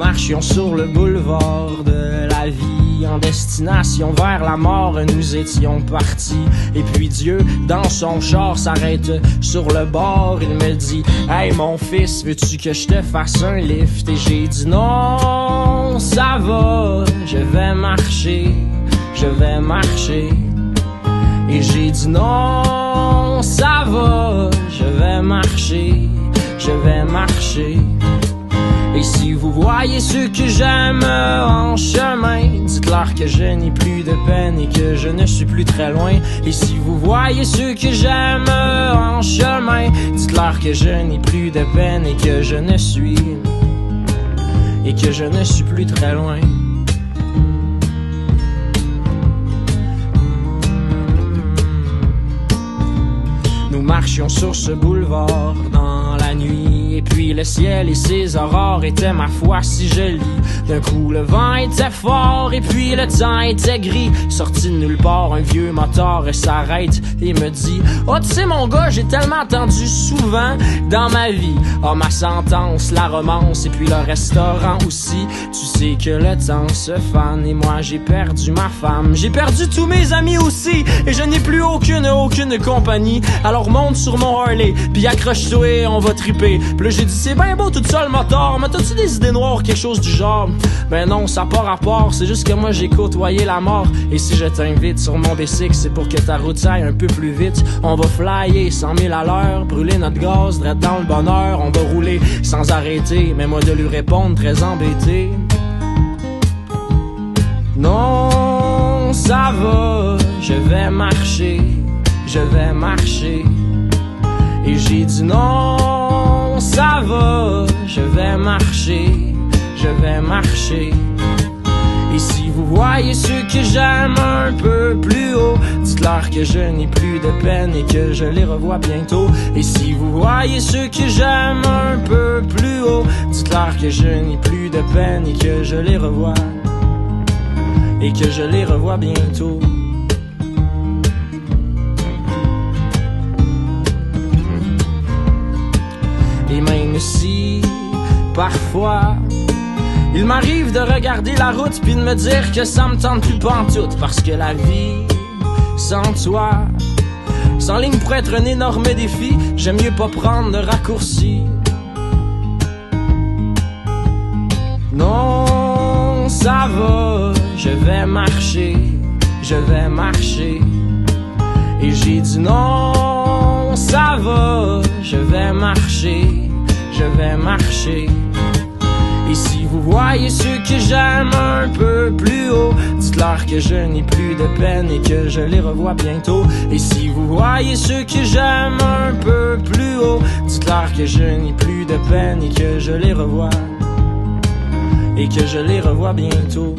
marchions sur le boulevard de la vie, en destination vers la mort, nous étions partis. Et puis Dieu, dans son char, s'arrête sur le bord. Il me dit: hey mon fils, veux-tu que je te fasse un lift? Et j'ai dit non, ça va, je vais marcher, je vais marcher. Et j'ai dit non, ça va, je vais marcher, je vais marcher. Et si vous voyez ceux que j'aime en chemin, dites-leur que je n'ai plus de peine et que je ne suis plus très loin. Et si vous voyez ceux que j'aime en chemin, dites-leur que je n'ai plus de peine et que je ne suis plus très loin. Nous marchions sur ce boulevard dans la nuit, et puis le ciel et ses aurores étaient ma foi si jolis. D'un coup le vent était fort et puis le temps était gris. Sorti de nulle part, un vieux moteur s'arrête et me dit: oh tu sais mon gars, j'ai tellement entendu souvent dans ma vie, oh ma sentence, la romance et puis le restaurant aussi. Tu sais que le temps se fane et moi j'ai perdu ma femme, j'ai perdu tous mes amis aussi, et je n'ai plus aucune compagnie. Alors monte sur mon Harley, puis accroche-toi et on va triper. Puis là j'ai dit: c'est bien beau tout ça le moteur, mais t'as-tu des idées noires, quelque chose du genre? Ben non, ça n'a pas rapport, c'est juste que moi j'ai côtoyé la mort. Et si je t'invite sur mon bicycle, c'est pour que ta route aille un peu plus vite. On va flyer 100 000 à l'heure, brûler notre gaz, direct dans le bonheur. On va rouler sans arrêter, mais moi de lui répondre très embêté: non, ça va, je vais marcher, je vais marcher. Et j'ai dit non, ça va, je vais marcher, je vais marcher. Et si vous voyez ceux que j'aime un peu plus haut, dites-leur que je n'ai plus de peine et que je les revois bientôt. Et si vous voyez ceux que j'aime un peu plus haut, dites-leur que je n'ai plus de peine et que je les revois, et que je les revois bientôt. Et même si, parfois, il m'arrive de regarder la route puis de me dire que ça me tente plus pantoute, parce que la vie, sans toi, sans ligne pourrait être un énorme défi. J'aime mieux pas prendre de raccourci. Non, ça va, je vais marcher, je vais marcher. Et j'ai dit non, ça va, je vais marcher, je vais marcher. Et si vous voyez ceux que j'aime un peu plus haut, dites-leur que je n'ai plus de peine et que je les revois bientôt. Et si vous voyez ceux que j'aime un peu plus haut, dites-leur que je n'ai plus de peine et que je les revois, et que je les revois bientôt.